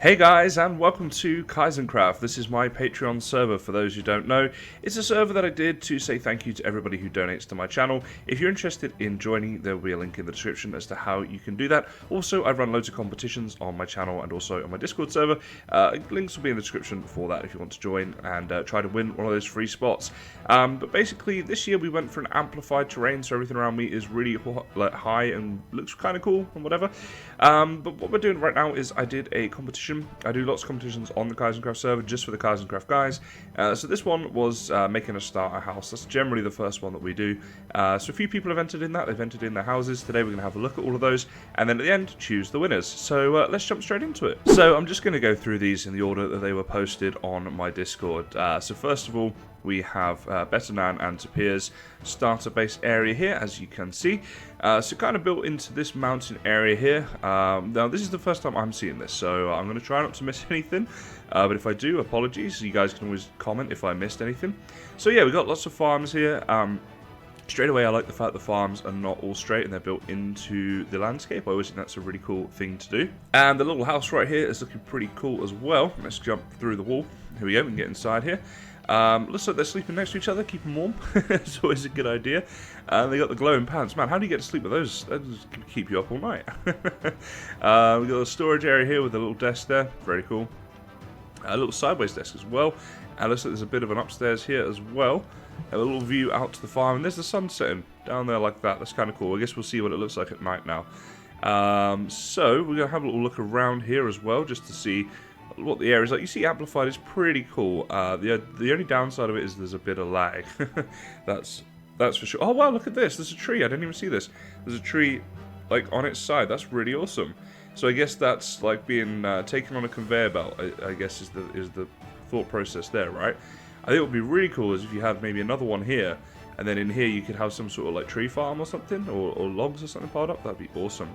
Hey guys, and welcome to KysenKraft. This is my Patreon server. For those who don't know, it's a server that I did to say thank you to everybody who donates to my channel. If you're interested in joining, there will be a link in the description as to how you can do that. Also, I run loads of competitions on my channel and also on my Discord server. Links will be in the description for that if you want to join and try to win one of those free spots. But basically, this year we went for an amplified terrain, so everything around me is really high and looks kind of cool and whatever. But what we're doing right now is I did a competition. I do lots of competitions on the KysenKraft server just for the KysenKraft guys. So this one was making a starter house. That's generally the first one that we do. So a few people have entered in that. They've entered in their houses. Today we're going to have a look at all of those and then at the end choose the winners. So let's jump straight into it. So I'm just going to go through these in the order that they were posted on my Discord. So first of all, we have Betternan and Tapir's starter base area here, as you can see. So kind of built into this mountain area here. Now this is the first time I'm seeing this, so I'm going to try not to miss anything. But if I do, apologies. You guys can always comment if I missed anything. So yeah, we've got lots of farms here. Straight away, I like the fact the farms are not all straight and they're built into the landscape. I always think that's a really cool thing to do. And the little house right here is looking pretty cool as well. Let's jump through the wall. Here we go, we can get inside here. Looks like they're sleeping next to each other, keep them warm. It's always a good idea. They got the glowing pants. Man, how do you get to sleep with those? Those can keep you up all night. We've got a storage area here with a little desk there. Very cool. A little sideways desk as well. And looks like there's a bit of an upstairs here as well. A little view out to the farm. And there's the sun setting down there like that. That's kind of cool. I guess we'll see what it looks like at night now. So we're going to have a little look around here as well just to see what the area is like. You see, amplified is pretty cool. The only downside of it is there's a bit of lag. that's for sure. Oh wow, look at this. There's a tree. I didn't even see this. There's a tree like on its side. That's really awesome. So I guess that's like being taken on a conveyor belt. I guess is the thought process there, right? I think it would be really cool is if you had maybe another one here, and then in here you could have some sort of like tree farm or something, or logs or something piled up. That'd be awesome.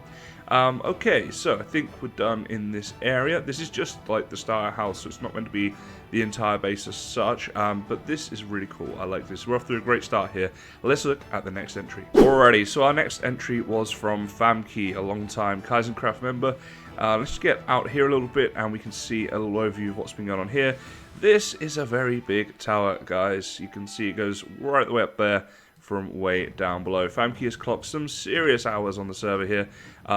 Okay, so I think we're done in this area. This is just like the starter house, so it's not meant to be the entire base as such, but this is really cool. I like this. We're off to a great start here. Let's look at the next entry. Alrighty, so our next entry was from Famke, a long-time KysenKraft member. Let's just get out here a little bit and we can see a little overview of what's been going on here. This is a very big tower, guys. You can see it goes right the way up there from way down below. Famke has clocked some serious hours on the server here.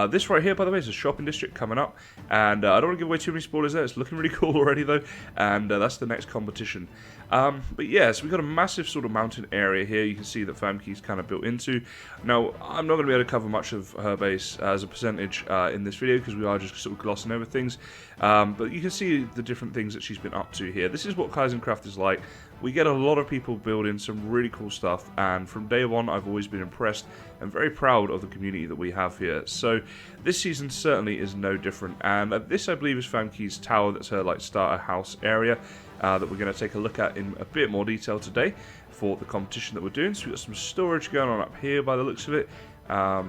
This right here, by the way, is a shopping district coming up. And I don't want to give away too many spoilers there. It's looking really cool already, though. And that's the next competition. But yeah, so we've got a massive sort of mountain area here. You can see that Famke's kind of built into. Now, I'm not going to be able to cover much of her base as a percentage in this video because we are just sort of glossing over things. But you can see the different things that she's been up to here. This is what KysenKraft is like. We get a lot of people building some really cool stuff, and from day one I've always been impressed and very proud of the community that we have here. So this season certainly is no different, and this I believe is Famke's tower. That's her like starter house area that we're going to take a look at in a bit more detail today for the competition that we're doing. So we've got some storage going on up here by the looks of it.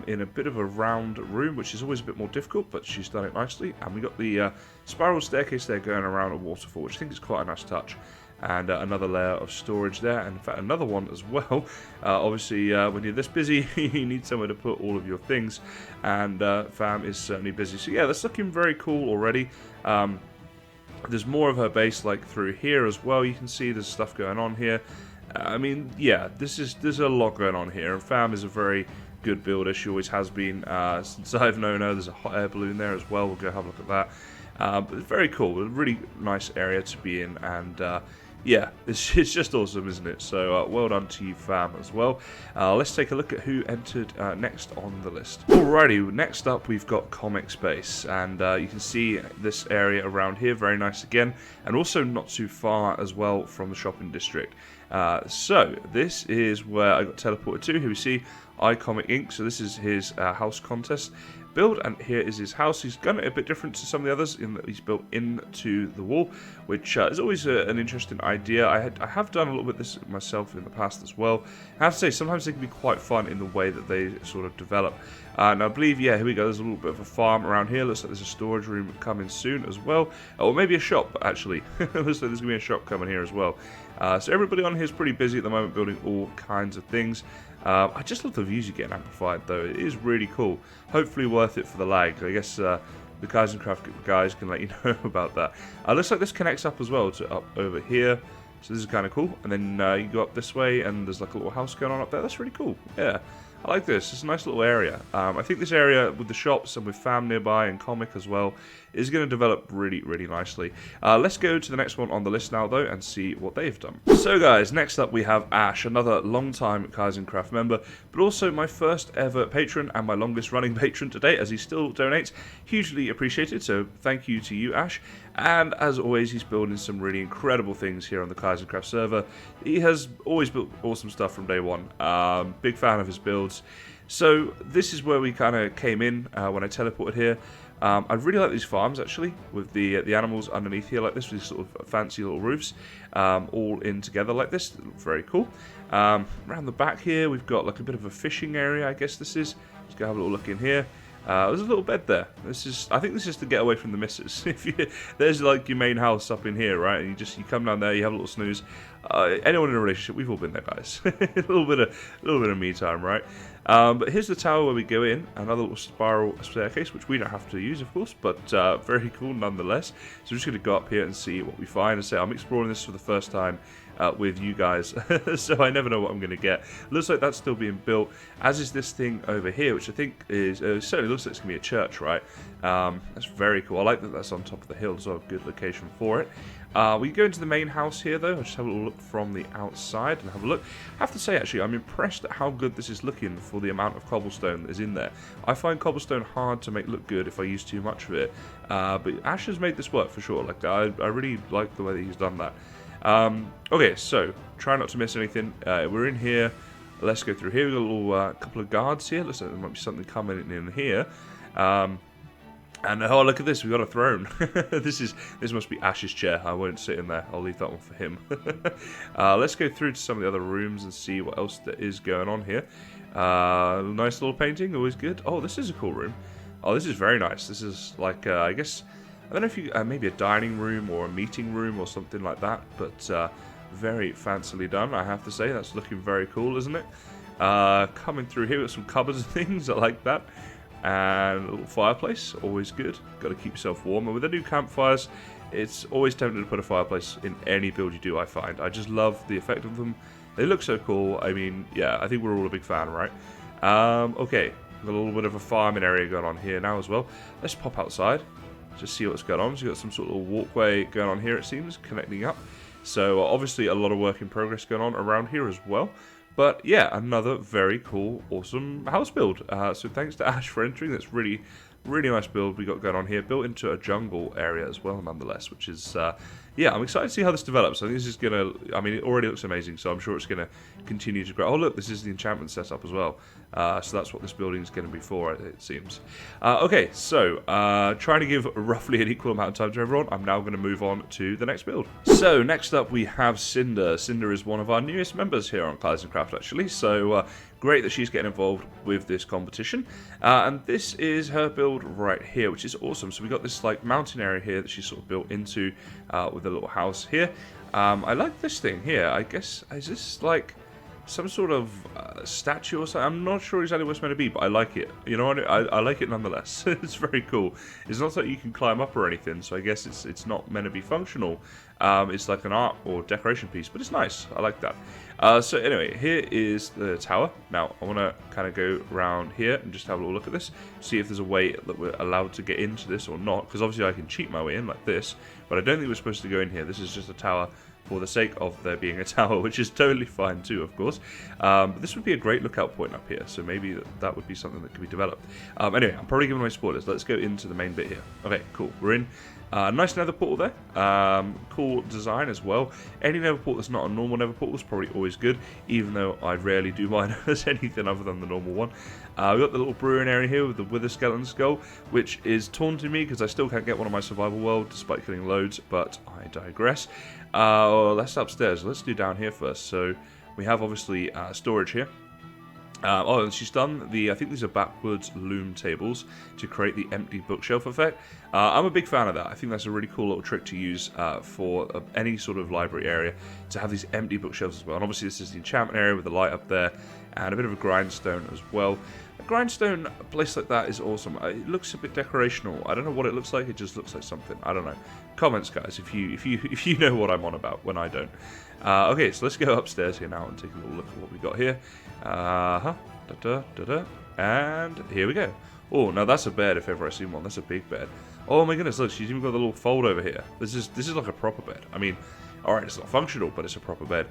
In a bit of a round room, which is always a bit more difficult, but she's done it nicely. And we got the spiral staircase there going around a waterfall, which I think is quite a nice touch. And another layer of storage there, and in fact another one as well. Obviously, when you're this busy, you need somewhere to put all of your things, and Fam is certainly busy. So yeah, that's looking very cool already. There's more of her base like through here as well. You can see there's stuff going on here. I mean, yeah, there's a lot going on here, and Fam is a very good builder. She always has been since I've known her. There's a hot air balloon there as well. We'll go have a look at that. But it's very cool. A really nice area to be in, and yeah, it's just awesome, isn't it? So well done to you, Fam, as well. Let's take a look at who entered next on the list. Alrighty, next up we've got Comic Space, and you can see this area around here, very nice again, and also not too far as well from the shopping district. So this is where I got teleported to. Here we see iComic Inc. So this is his house contest build, and here is his house. He's done it a bit different to some of the others in that he's built into the wall, which is always an interesting idea. I have done a little bit of this myself in the past as well. I have to say, sometimes they can be quite fun in the way that they sort of develop. And I believe, yeah, here we go. There's a little bit of a farm around here. Looks like there's a storage room coming soon as well. Or maybe a shop, actually. Looks like there's going to be a shop coming here as well. So everybody on here is pretty busy at the moment building all kinds of things. I just love the views you get in Amplified, though. It is really cool. Hopefully worth it for the lag. I guess the KysenKraft guys can let you know about that. Looks like this connects up as well to up over here. So this is kind of cool. And then you go up this way, and there's like a little house going on up there. That's really cool. Yeah, I like this. It's a nice little area. I think this area with the shops and with fam nearby and comic as well is going to develop really, really nicely. Let's go to the next one on the list now, though, and see what they've done. So, guys, next up we have Ash, another long-time KysenKraft member, but also my first ever patron and my longest-running patron to date, as he still donates. Hugely appreciated, so thank you to you, Ash. And as always, he's building some really incredible things here on the KysenKraft server. He has always built awesome stuff from day one. Big fan of his builds. So this is where we kind of came in when I teleported here. I really like these farms, actually, with the animals underneath here like this, with these sort of fancy little roofs, all in together like this. Very cool. Around the back here, we've got like a bit of a fishing area, I guess this is. Let's go have a little look in here. There's a little bed there. I think this is to get away from the missus. There's like your main house up in here, right? And you come down there, you have a little snooze. Anyone in a relationship, we've all been there, guys. a little bit of me time, right? But here's the tower where we go in. Another little spiral staircase, which we don't have to use, of course, but very cool nonetheless. So we're just going to go up here and see what we find. And say I'm exploring this for the first time with you guys, so I never know what I'm going to get. Looks like that's still being built, as is this thing over here, which I think is certainly looks like it's going to be a church, right? That's very cool. I like that that's on top of the hill, so a good location for it. We go into the main house here, though. I'll just have a little look from the outside and have a look. I have to say, actually, I'm impressed at how good this is looking for the amount of cobblestone that is in there. I find cobblestone hard to make look good if I use too much of it, but Ash has made this work for sure. Like I really like the way that he's done that. Okay, so try not to miss anything. We're in here. Let's go through here. We've got a little couple of guards here. Looks like there might be something coming in here. And oh, look at this, we've got a throne. This must be Ash's chair. I won't sit in there. I'll leave that one for him. Let's go through to some of the other rooms and see what else there is going on here. Nice little painting, always good. Oh, this is a cool room. Oh, this is very nice. This is like, I guess, I don't know if you, maybe a dining room or a meeting room or something like that, but very fancily done, I have to say. That's looking very cool, isn't it? Coming through here with some cupboards and things, I like that. And a little fireplace, always good. Got to keep yourself warm. And with the new campfires, it's always tempting to put a fireplace in any build you do, I find. I just love the effect of them. They look so cool. I mean, yeah, I think we're all a big fan, right? Okay, got a little bit of a farming area going on here now as well. Let's pop outside, just see what's going on. So we've got some sort of walkway going on here, it seems, connecting up. So obviously a lot of work in progress going on around here as well. But yeah, another very cool, awesome house build. So thanks to Ash for entering. That's really, really nice build we got going on here. Built into a jungle area as well, nonetheless, which is, yeah, I'm excited to see how this develops. I think this is going to, I mean, it already looks amazing, so I'm sure it's going to continue to grow. Oh, look, this is the enchantment setup as well. So that's what this building is going to be for, it seems. Okay, so trying to give roughly an equal amount of time to everyone, I'm now going to move on to the next build. So next up we have Cinder. Cinder is one of our newest members here on KysenKraft, actually. So great that she's getting involved with this competition. And this is her build right here, which is awesome. So we got this like mountain area here that she's sort of built into with a little house here. I like this thing here. I guess, is this like some sort of statue or something? I'm not sure exactly what it's meant to be, but I like it. You know what? I like it nonetheless. It's very cool. It's not that you can climb up or anything, so I guess it's not meant to be functional. It's like an art or decoration piece, but it's nice. I like that. So anyway, here is the tower. Now, I want to kind of go around here and just have a little look at this, see if there's a way that we're allowed to get into this or not, because obviously I can cheat my way in like this, but I don't think we're supposed to go in here. This is just a tower for the sake of there being a tower, which is totally fine too, of course. But this would be a great lookout point up here, so maybe that would be something that could be developed. Anyway, I'm probably giving away spoilers. Let's go into the main bit here. Okay, cool. We're in. Nice nether portal there. Cool design as well. Any nether portal that's not a normal nether portal is probably always good, even though I rarely do mine as anything other than the normal one. We've got the little brewing area here with the wither skeleton skull, which is taunting me because I still can't get one on my survival world despite killing loads, but I digress. That's upstairs. Let's do down here first. So we have obviously storage here. Oh, and she's done the, I think these are backwards loom tables to create the empty bookshelf effect. I'm a big fan of that. I think that's a really cool little trick to use for any sort of library area, to have these empty bookshelves as well. And obviously this is the enchantment area with the light up there, and a bit of a grindstone as well. A grindstone place like that is awesome. It looks a bit decorational. I don't know what it looks like. It just looks like something. I don't know. Comments, guys, if you know what I'm on about when I don't. Okay, so let's go upstairs here now and take a little look at what we got here. And here we go. Oh, now that's a bed if ever I've seen one. That's a big bed. Oh my goodness, look, she's even got a little fold over here. This is like a proper bed. I mean, alright, it's not functional, but it's a proper bed.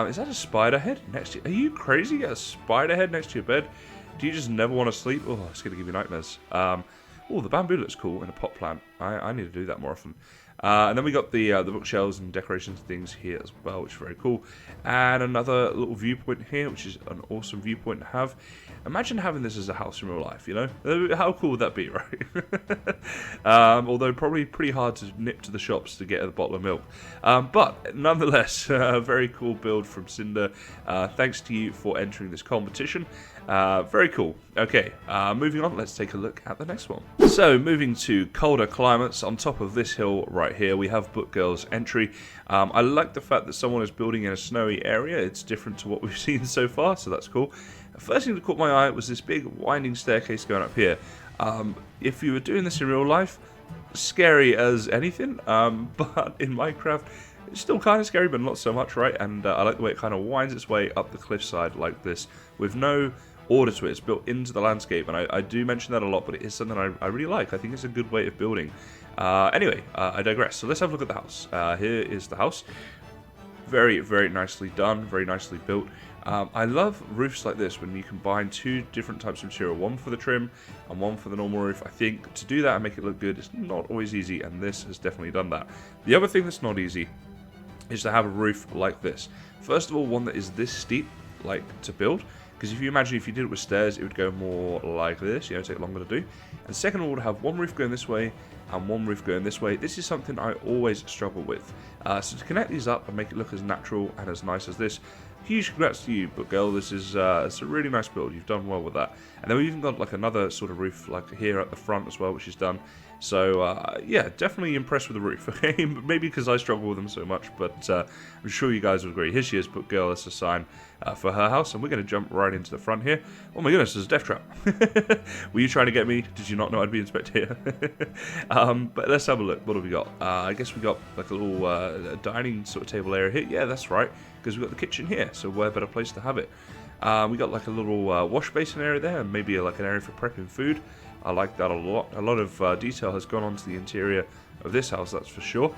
Is that a spider head next to you? Are you crazy? You got a spider head next to your bed? Do you just never want to sleep? Oh, it's going to give you nightmares. Oh, the bamboo looks cool in a pot plant. I need to do that more often. And then we got the bookshelves and decorations and things here as well, which is very cool. And another little viewpoint here, which is an awesome viewpoint to have. Imagine having this as a house in real life, you know? How cool would that be, right? Although probably pretty hard to nip to the shops to get a bottle of milk. But nonetheless, a very cool build from Cinder. Thanks to you for entering this competition. Very cool. Okay, moving on, let's take a look at the next one. So, moving to colder climates, on top of this hill right here, we have Bookgirl's entry. I like the fact that someone is building in a snowy area. It's different to what we've seen so far, so that's cool. First thing that caught my eye was this big winding staircase going up here. If you were doing this in real life, scary as anything, but in Minecraft, it's still kind of scary, but not so much, right? And I like the way it kind of winds its way up the cliffside like this, with no order to it. It's built into the landscape, and I do mention that a lot, but it is something I really like. I think it's a good way of building. Anyway, I digress. So let's have a look at the house. Here is the house. Very, very nicely done, very nicely built. I love roofs like this when you combine two different types of material, one for the trim and one for the normal roof. I think to do that and make it look good is not always easy, and this has definitely done that. The other thing that's not easy is to have a roof like this. First of all, one that is this steep, like, to build. Because if you imagine if you did it with stairs, it would go more like this, you know, take longer to do. And second of all, to have one roof going this way and one roof going this way, this is something I always struggle with. So to connect these up and make it look as natural and as nice as this, huge congrats to you, Bookgirl. This is it's a really nice build. You've done well with that. And then we've even got like another sort of roof like here at the front as well, which is done. So yeah, definitely impressed with the roof. Okay, maybe because I struggle with them so much, but I'm sure you guys will agree. Here she is, Bookgirl. That's a sign for her house, and we're going to jump right into the front here. Oh my goodness, there's a death trap. Were you trying to get me? Did you not know I'd be inspected here? But let's have a look. What have we got? I guess we got like a little dining sort of table area here. Yeah, that's right, because we've got the kitchen here, so where better place to have it? We got like a little wash basin area there, and maybe like an area for prepping food. I like that a lot. A lot of detail has gone onto the interior of this house, that's for sure.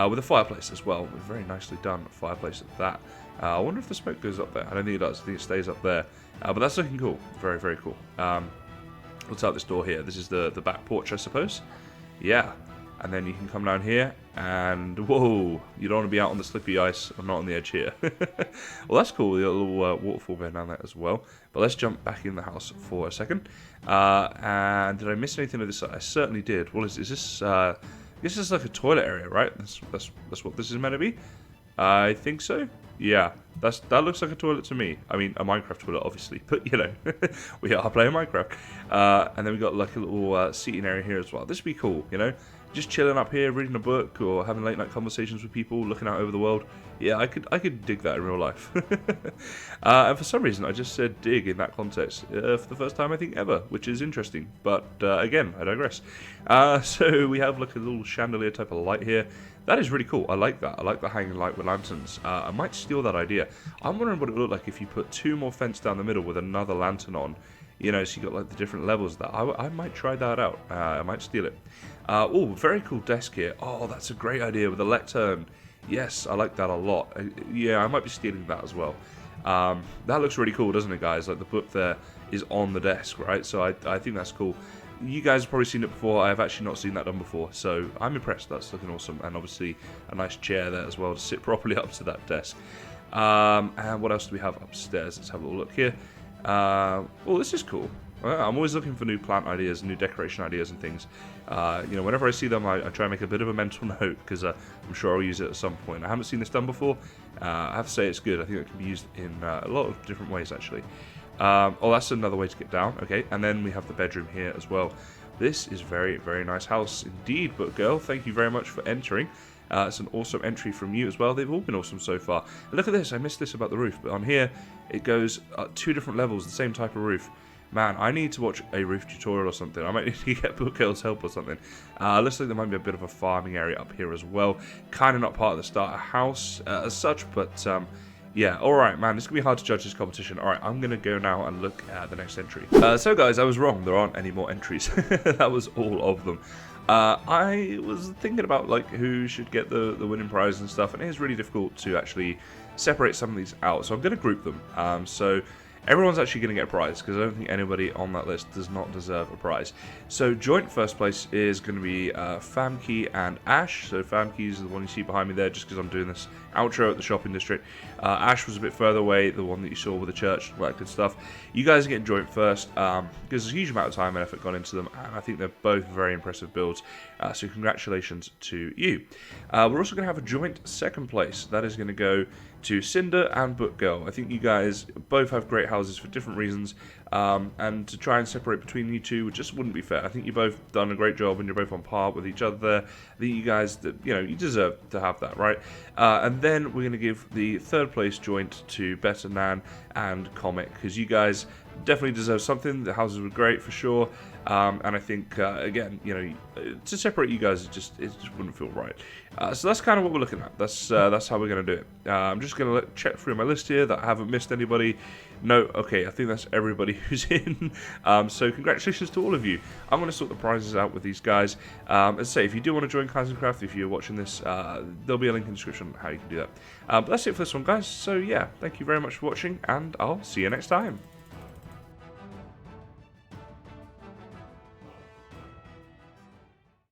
With a fireplace as well. Very nicely done fireplace at that. I wonder if the smoke goes up there. I don't think it does. I think it stays up there. But that's looking cool. Very, very cool. Let's out this door here. This is the back porch, I suppose. Yeah. And then you can come down here, and whoa, you don't want to be out on the slippy ice or not on the edge here. Well, that's cool. We got a little waterfall going down there as well. But let's jump back in the house for a second. And did I miss anything of this? I certainly did. What is this? I guess this is like a toilet area, right? That's what this is meant to be. I think so. Yeah, that looks like a toilet to me. I mean, a Minecraft toilet, obviously, but you know, we are playing Minecraft. And then we got like a little seating area here as well. This would be cool, you know, just chilling up here, reading a book, or having late night conversations with people, looking out over the world. Yeah, I could dig that in real life. And for some reason, I just said dig in that context for the first time I think ever, which is interesting. But again, I digress. So we have like a little chandelier type of light here. That is really cool. I like that. I like the hanging light with lanterns. I might steal that idea. I'm wondering what it would look like if you put two more fence down the middle with another lantern on. You know, so you got like the different levels of that. I might try that out. I might steal it. Oh, very cool desk here. Oh, that's a great idea with a lectern. Yes, I like that a lot. Yeah, I might be stealing that as well. That looks really cool, doesn't it, guys? Like the book there is on the desk, right? So I think that's cool. You guys have probably seen it before. I have actually not seen that done before, so I'm impressed. That's looking awesome. And obviously a nice chair there as well to sit properly up to that desk. And what else do we have upstairs? Let's have a little look here. Well, this is cool. I'm always looking for new plant ideas, new decoration ideas and things. You know, whenever I see them, I try and make a bit of a mental note, because I'm sure I'll use it at some point. I haven't seen this done before. I have to say it's good. I think it can be used in a lot of different ways, actually. Oh, that's another way to get down. Okay, and then we have the bedroom here as well. This is very, very nice house indeed, Bookgirl. Thank you very much for entering. It's an awesome entry from you as well. They've all been awesome so far. And look at this. I missed this about the roof, but on here it goes two different levels, the same type of roof. Man, I need to watch a roof tutorial or something. I might need to get Bookgirl's help or something. Looks like there might be a bit of a farming area up here as well. Kind of not part of the starter house as such, but yeah, alright man, it's going to be hard to judge this competition. Alright, I'm going to go now and look at the next entry. So guys, I was wrong. There aren't any more entries. That was all of them. I was thinking about like who should get the winning prize and stuff, and it is really difficult to actually separate some of these out. So I'm going to group them. So everyone's actually going to get a prize, because I don't think anybody on that list does not deserve a prize. So joint first place is going to be Famke and Ash. So Famke is the one you see behind me there, just because I'm doing this outro at the shopping district. Ash was a bit further away, the one that you saw with the church, all that good stuff. You guys are getting joint first, because there's a huge amount of time and effort gone into them, and I think they're both very impressive builds. So congratulations to you. We're also going to have a joint second place. That is going to go to Cinder and Bookgirl. I think you guys both have great houses for different reasons, and to try and separate between you two just wouldn't be fair. I think you've both done a great job and you're both on par with each other there. I think you guys, you deserve to have that, right? And then we're going to give the third place joint to Better Nan and Comic, because you guys definitely deserve something. The houses were great for sure, and I think again, to separate you guys, it just wouldn't feel right. So that's kind of what we're looking at. That's how we're going to do it. I'm just going to check through my list here that I haven't missed anybody. No, okay, I think that's everybody who's in. So congratulations to all of you. I'm going to sort the prizes out with these guys. As I say, if you do want to join KysenKraft, if you're watching this, there'll be a link in the description on how you can do that. But that's it for this one, guys. So yeah, thank you very much for watching, and I'll see you next time.